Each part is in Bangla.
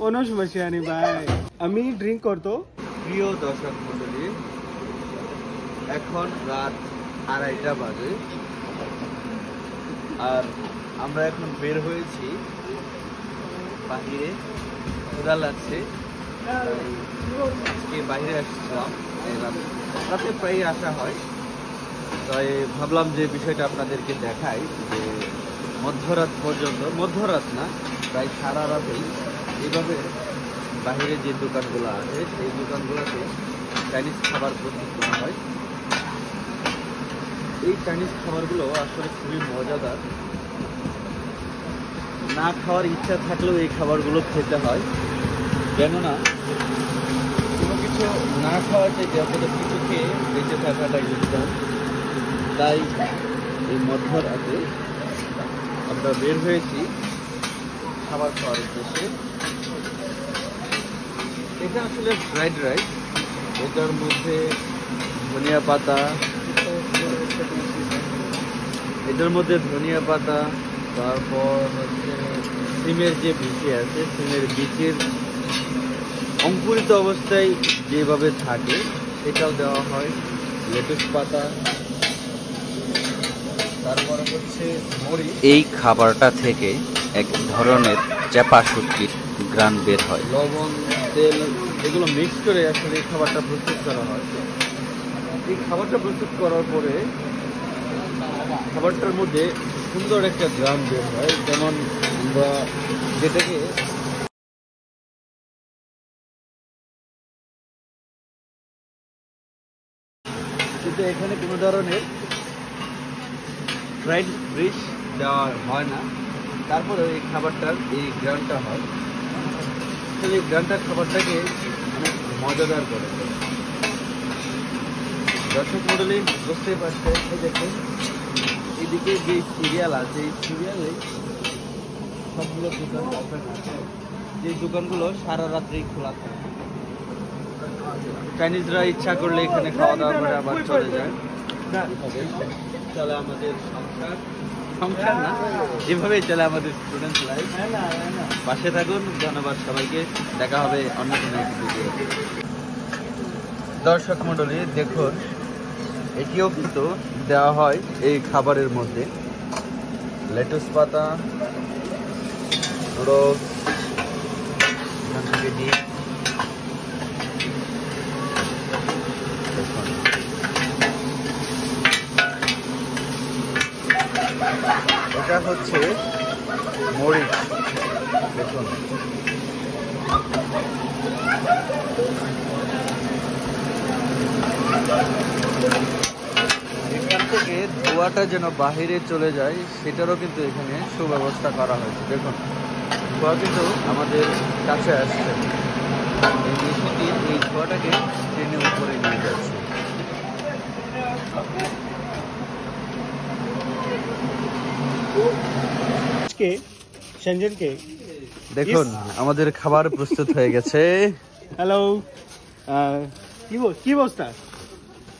কোনো সমস্যা নেই ভাই, আমি ড্রিঙ্ক করতো। প্রিয় দর্শক মণ্ডলী, এখন রাত 2:30 বাজে আর আমরা এখন বের হয়েছি বাহিরে। ক্ষুধা লাগছে, আজকে বাইরে আসছিলাম। রাতে প্রায় আসা হয়, তাই ভাবলাম যে বিষয়টা আপনাদেরকে দেখাই যে মধ্যরাত পর্যন্ত, মধ্যরাত না প্রায় সারা রাতেই এইভাবে বাইরে যে দোকানগুলো আছে সেই দোকানগুলোতে চাইনিজ খাবার প্রস্তুত করা হয়। এই চাইনিজ খাবারগুলো আসলে খুবই মজাদার। না খাওয়ার ইচ্ছা থাকলেও এই খাবারগুলো খেতে হয়, কেননা কোনো কিছু না খাওয়ার চাইতে অন্তত কিছু খেয়ে বেঁচে থাকাটা উত্তম। তাই এই মধ্যরাতে আমরা বের হয়েছি খাবার খাওয়ার উদ্দেশ্যে। এটা আসলে ফ্রাইড রাইস, এটার মধ্যে ধনিয়া পাতা, তারপর হচ্ছে সিমের যে বিচি আছে, সিমের বিচির অঙ্কুরিত অবস্থায় যেভাবে থাকে সেটাও দেওয়া হয়, লেটুস পাতা, তারপর হচ্ছে মরিচ। এই খাবারটা থেকে এক ধরনের চাপা শুটকির ঘ্রাণ বের হয়। লবণ, তেল এগুলো মিক্স করে আসলে এই খাবারটা প্রস্তুত করা হয়। এই খাবারটা প্রস্তুত করার পরে খাবারটার মধ্যে সুন্দর একটা ঘ্রাণ বের হয়, যেমন আমরা যেটাকে কিন্তু এখানে কোনো ধরনের ফ্রাইড ফিশ দেওয়া হয় না, তারপরে এই খাবারটার এই ঘ্রাণটা হয়। এই ঘ্রাণটা খাবারটাকে অনেক মজাদার করে। দর্শক মণ্ডলী বুঝতেই পারছে, এই দেখুন এদিকে যে সিরিয়াল আছে, এই সিরিয়ালে সবগুলো দোকান ওপেন আছে, যে দোকানগুলো সারা রাত্রি খোলা থাকে। চাইনিজরা ইচ্ছা করলে এখানে খাওয়া দাওয়া করে আবার চলে যায়। চলে আমাদের সংসার না, এভাবেই চলে আমাদের স্টুডেন্ট লাইফ। পাশে থাকুন, ধন্যবাদ সবাইকে, দেখা হবে অন্য কোনো একটি ভিডিও। দর্শক মণ্ডলী দেখুন, এটিও কিন্তু দেওয়া হয় এই খাবারের মধ্যে লেটুস পাতা, রোজ, এখান থেকে ডিম। এটা হচ্ছে মরিচ, দেখুন এখান থেকে ধোঁয়াটা যেন বাহিরে চলে যায় সেটারও কিন্তু এখানে সুব্যবস্থা করা হয়েছে। দেখুন ধোঁয়া কিন্তু আমাদের কাছে আসছে, এই মেশিনটি এই ধোঁয়াটাকে ট্রেনের উপরে নিয়ে যাচ্ছে। দেখুন আমাদের খাবার প্রস্তুত হয়ে গেছে। হ্যালো, কি অবস্থা?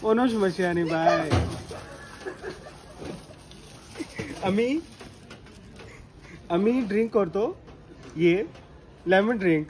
কোনো সমস্যা নেই ভাই, আমি ড্রিঙ্ক করতো, ইয়ে লেমন ড্রিঙ্ক।